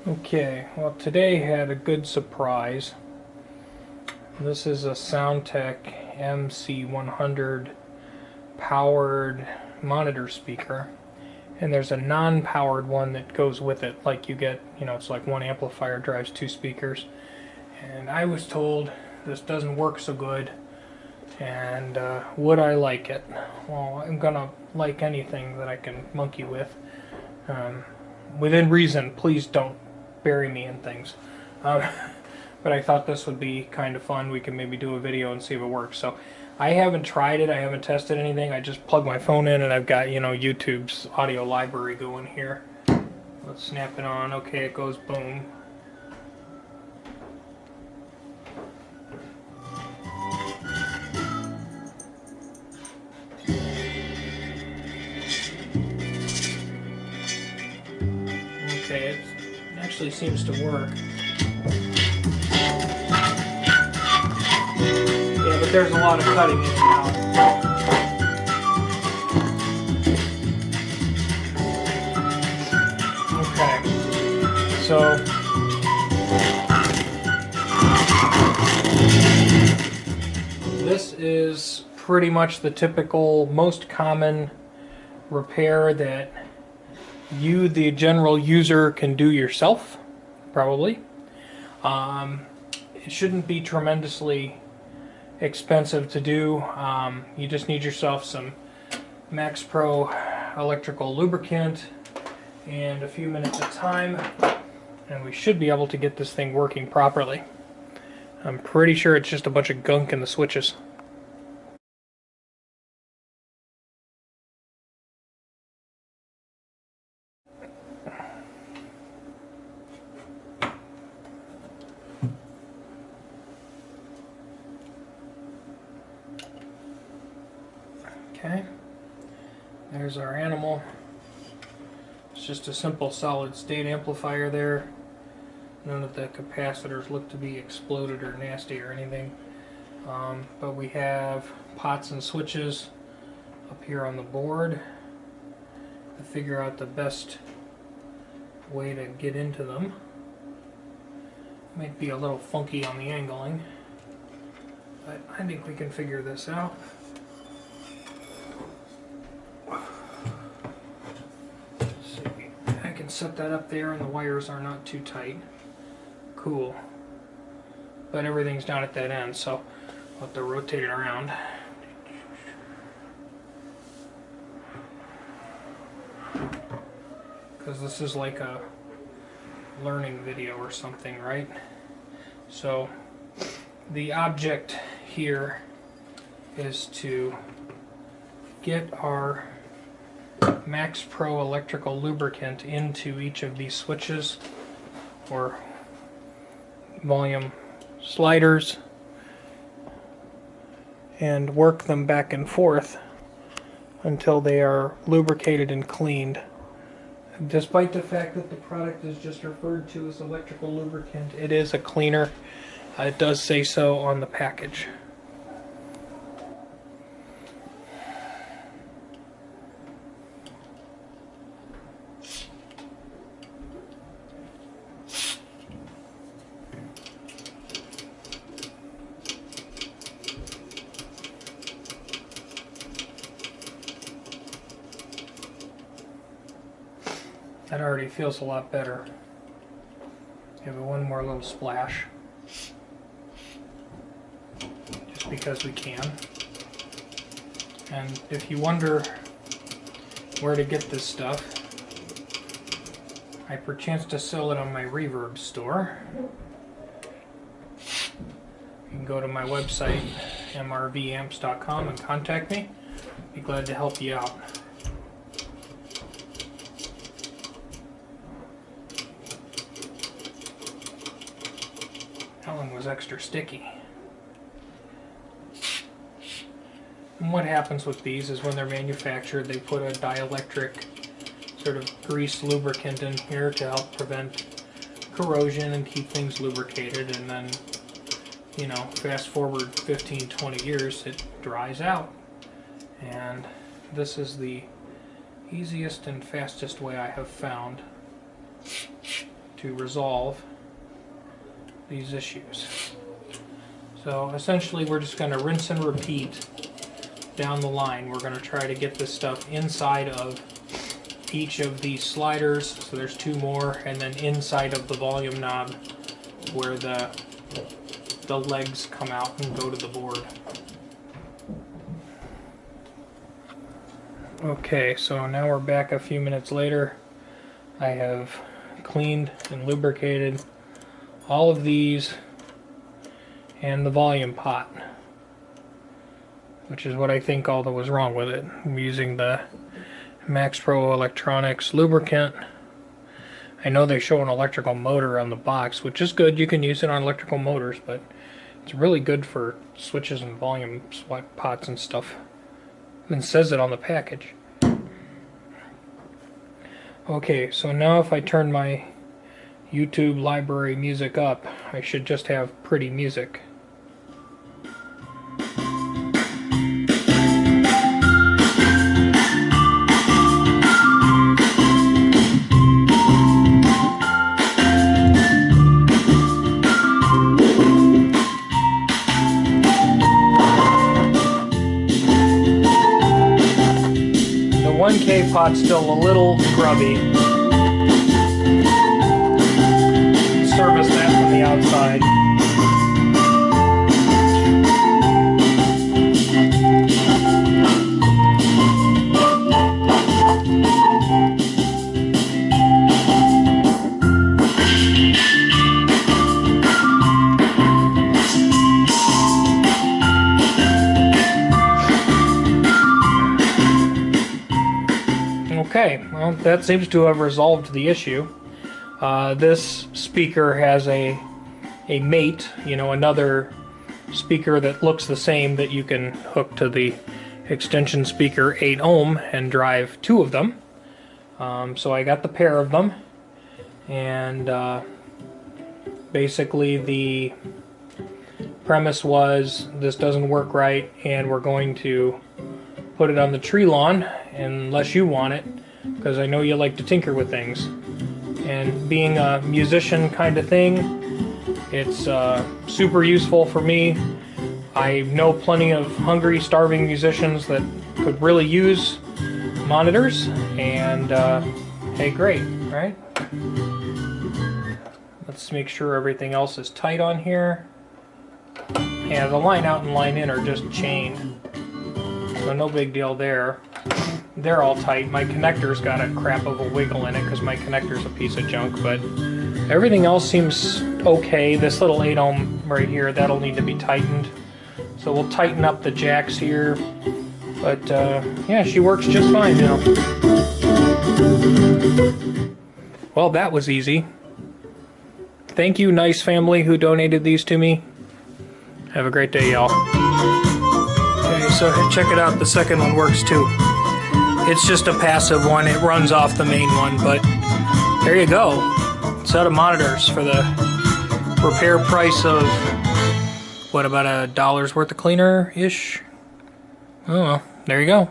Okay, well today had a good surprise. This is a Soundtech MC100 powered monitor speaker, and there's a non-powered one that goes with it. Like you get, it's like one amplifier drives two speakers. And I was told this doesn't work so good, and would I like it? Well, I'm gonna like anything that I can monkey with. Within reason, please don't bury me in things. But I thought this would be kind of fun. We can maybe do a video and see if it works. So I haven't tried it. I haven't tested anything. I just plug my phone in and I've got, YouTube's audio library going here. Let's snap it on. Okay, it goes boom. Okay, it actually seems to work. Yeah, but there's a lot of cutting in and out. Okay, so this is pretty much the typical, most common repair that you, the general user, can do yourself, probably. It shouldn't be tremendously expensive to do. You just need yourself some MaxPro electrical lubricant and a few minutes of time, and we should be able to get this thing working properly. I'm pretty sure it's just a bunch of gunk in the switches. Okay, there's our animal. It's just a simple solid state amplifier there. None of the capacitors look to be exploded or nasty or anything. But we have pots and switches up here on the board to figure out the best way to get into them. Might be a little funky on the angling, but I think we can figure this out. Set that up there and the wires are not too tight. Cool. But everything's down at that end, so I'll have to rotate it around. Because this is like a learning video or something, right? So the object here is to get our MaxPro electrical lubricant into each of these switches or volume sliders and work them back and forth until they are lubricated and cleaned. Despite the fact that the product is just referred to as electrical lubricant, it is a cleaner. It does say so on the package. That already feels a lot better. Give it one more little splash. Just because we can. And if you wonder where to get this stuff, I perchance to sell it on my Reverb store. You can go to my website, mrvamps.com, and contact me. Be glad to help you out. That one was extra sticky. And what happens with these is when they're manufactured, they put a dielectric sort of grease lubricant in here to help prevent corrosion and keep things lubricated, and then, fast forward 15-20 years, it dries out. And this is the easiest and fastest way I have found to resolve these issues. So essentially we're just going to rinse and repeat down the line. We're going to try to get this stuff inside of each of these sliders, so there's 2 more, and then inside of the volume knob where the legs come out and go to the board. Okay, so now we're back a few minutes later. I have cleaned and lubricated all of these and the volume pot, which is what I think all that was wrong with it. I'm using the MaxPro Electronics lubricant. I know they show an electrical motor on the box, which is good. You can use it on electrical motors, but it's really good for switches and volume pots and stuff. It says it on the package. Okay, so now if I turn my YouTube library music up, I should just have pretty music. The 1K pot's still a little grubby. Service that from the outside. Okay, well, that seems to have resolved the issue. This speaker has a mate, you know, another speaker that looks the same that you can hook to the extension speaker 8 ohm and drive 2 of them. So I got the pair of them, and basically the premise was this doesn't work right and we're going to put it on the tree lawn unless you want it, because I know you like to tinker with things. And being a musician kind of thing, it's super useful for me. I know plenty of hungry, starving musicians that could really use monitors, and hey, great, right? Let's make sure everything else is tight on here. Yeah, the line out and line in are just chained, so no big deal there. They're all tight. My connector's got a crap of a wiggle in it because my connector's a piece of junk, but everything else seems okay. This little 8 ohm right here, that'll need to be tightened. So we'll tighten up the jacks here. But yeah, she works just fine now. Well, that was easy. Thank you, nice family who donated these to me. Have a great day, y'all. Okay, so check it out. The second one works too. It's just a passive one. It runs off the main one, but there you go. Set of monitors for the repair price of, what, about $1 worth of cleaner-ish? Oh well, there you go.